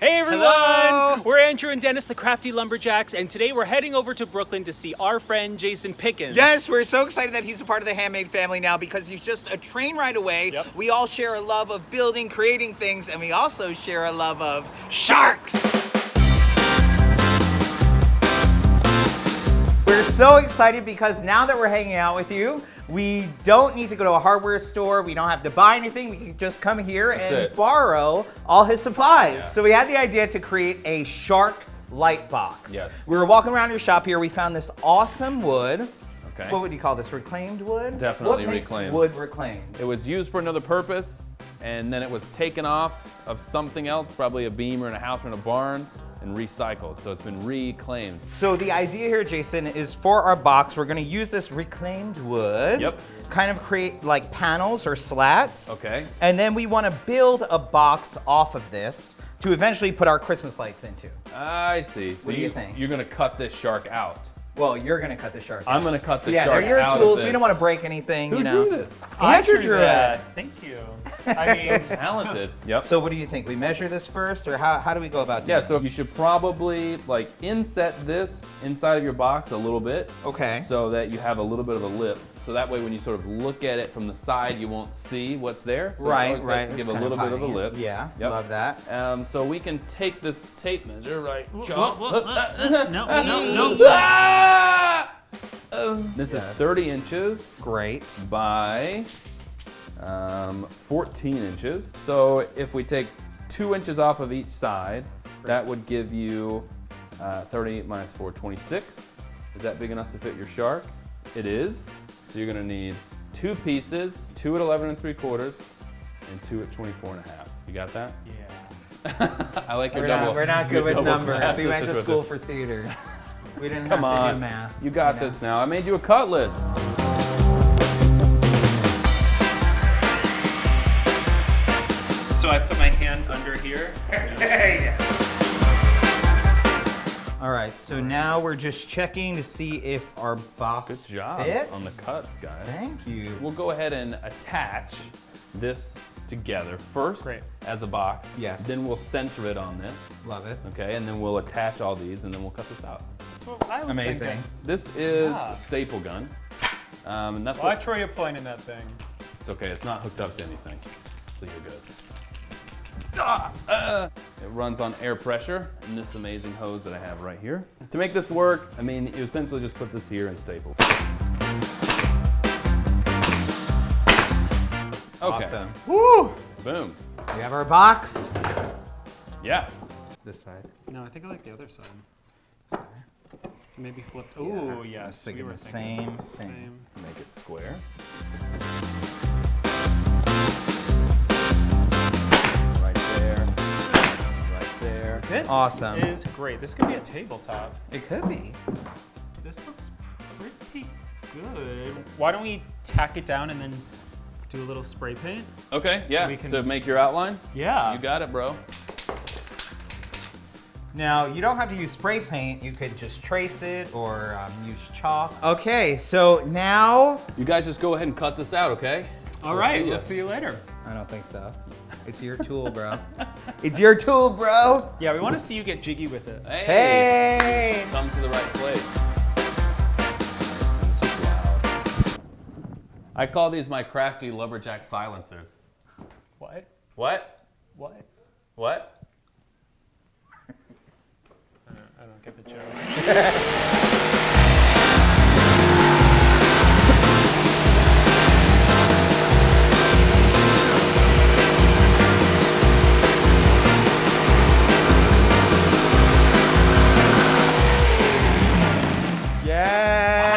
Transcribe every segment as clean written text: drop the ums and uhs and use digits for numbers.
Hey everyone! Hello. We're Andrew and Dennis, the Crafty Lumberjacks, and today we're heading over to Brooklyn to see our friend Jason Pickens. Yes, we're so excited that he's a part of the Handmade family now because he's just a train ride away. Yep. We all share a love of building, creating things, and we also share a love of sharks. We're so excited because now that we're hanging out with you, we don't need to go to a hardware store. We don't have to buy anything. We can just come here and borrow all his supplies. Yeah. So we had the idea to create a shark light box. Yes. We were walking around your shop here. We found this awesome wood. Okay. What would you call this? Reclaimed wood? Definitely what makes reclaimed. wood reclaimed? It was used for another purpose, and then it was taken off of something else, probably a beam or in a house or in a barn, and recycled. So it's been reclaimed. So the idea here, Jason, is for our box, we're gonna use this reclaimed wood. Yep. Kind of create like panels or slats. Okay. And then we wanna build a box off of this to eventually put our Christmas lights into. I see. So What do you think? You're gonna cut this shark out. Well, you're gonna cut the shark. I'm gonna cut the Yeah, shark they're your out tools. of We this. don't want to break anything. Who you know. drew this? Andrew drew it. Thank you. I mean, Talented. Yep. So what do you think? We measure this first, or how do we go about doing Yeah, it? so you should probably like inset this inside of your box a little bit. Okay. So that you have a little bit of a lip. So that way when you sort of look at it from the side, you won't see what's there. So Right, it's always best right. to give It's a little kind bit of a hiding lip. it. Yeah, Yep. love that. So we can take this tape measure, right? no. Ah! This is 30 inches Great. by 14 inches. So if we take 2 inches off of each side, that would give you 30 minus 4, 26. Is that big enough to fit your shark? It is. So you're gonna need 2 pieces, 2 at 11 3/4 and 2 at 24 1/2. You got that? Yeah. I like your We're double. not, we're not your good with double numbers. math. We went to This is school for theater. We didn't Come have to on, do math. you got this now. I made you a cut list. So I put my hand under here. All right, so now we're just checking to see if our box Good job fits. on the cuts, guys. Thank you. We'll go ahead and attach this together first Great. as a box. Yes. Then we'll center it on this. Love it. Okay, and then we'll attach all these, and then we'll cut this out. That's what I was Amazing. thinking. This is Ah. a staple gun, and that's Watch what. where you're pointing that thing. It's okay. It's not hooked up to anything, so you're good. It runs on air pressure and this amazing hose that I have right here. To make this work, I mean, you essentially just put this here and staple. Okay. Awesome. Woo! Boom. We have our box. Yeah. This side. No, I think I like the other side. Maybe flipped. Oh, yes. Thinking we were the thinking same the thing. Make it square. Right there. Right there. This Awesome. is great. This could be a tabletop. It could be. This looks pretty good. Why don't we tack it down and then do a little spray paint? Okay, yeah. We can- To make your outline? Yeah. You got it, bro. Now, you don't have to use spray paint. You could just trace it or use chalk. Okay, so now... You guys just go ahead and cut this out, okay? All right, see ya. we'll see you later. I don't think so. It's your tool, bro. It's your tool, bro. Yeah, we want to see you get jiggy with it. Hey! Hey! Come to the right place. I call these my Crafty Lumberjack silencers. What? What? What? What? I don't get the joke.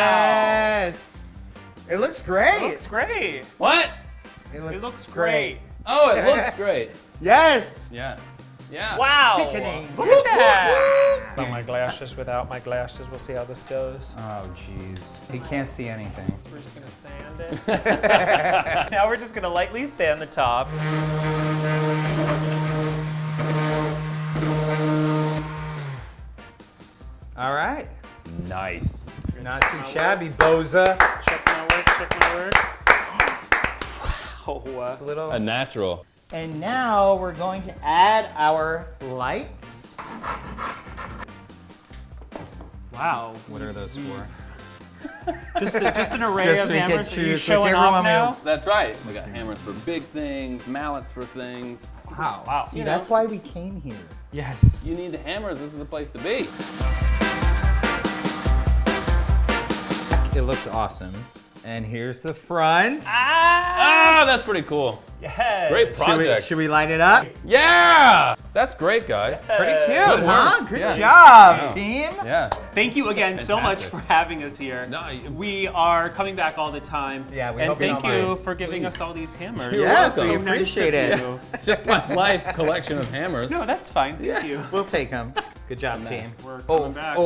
Yes! It looks great. It looks great. What? It looks great. Oh, it looks great. Yes! Yeah. Yeah. Wow. Sickening. Look at that. Without my glasses, without my glasses. We'll see how this goes. Oh, jeez. He can't see anything. We're just gonna sand it. Now we're just gonna lightly sand the top. All right. Nice. Not too shabby, Boza. Check my work, check my work. Oh, A little. A natural. And now we're going to add our lights. Wow. What are those for? Just an array Just of so we can hammers. Are you choose showing whichever off one we now? want. That's right. We got hammers for big things, mallets for things. Wow. Wow. See, You that's know. why we came here. Yes. You need the hammers. This is the place to be. It looks awesome. And here's the front. Ah, that's pretty cool. Yes. Great project. Should we light it up? Yeah! That's great, guys. Pretty cute, Good huh? work. Good Yeah. job, Wow. team. Yeah. Thank you again so much Fantastic. for having us here. No, We are coming back all the time. Yeah, we and hope you thank don't you mind. for giving us all these hammers. You're Yes, welcome. we So nice appreciate of it. you. Just my life collection of hammers. No, that's fine. Thank you. We'll take them. Good job, team. We're coming back.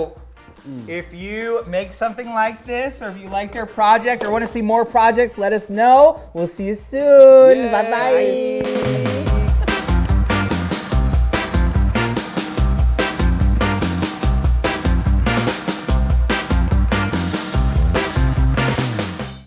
If you make something like this, or if you liked our project, or want to see more projects, let us know. We'll see you soon. Yay. Bye-bye.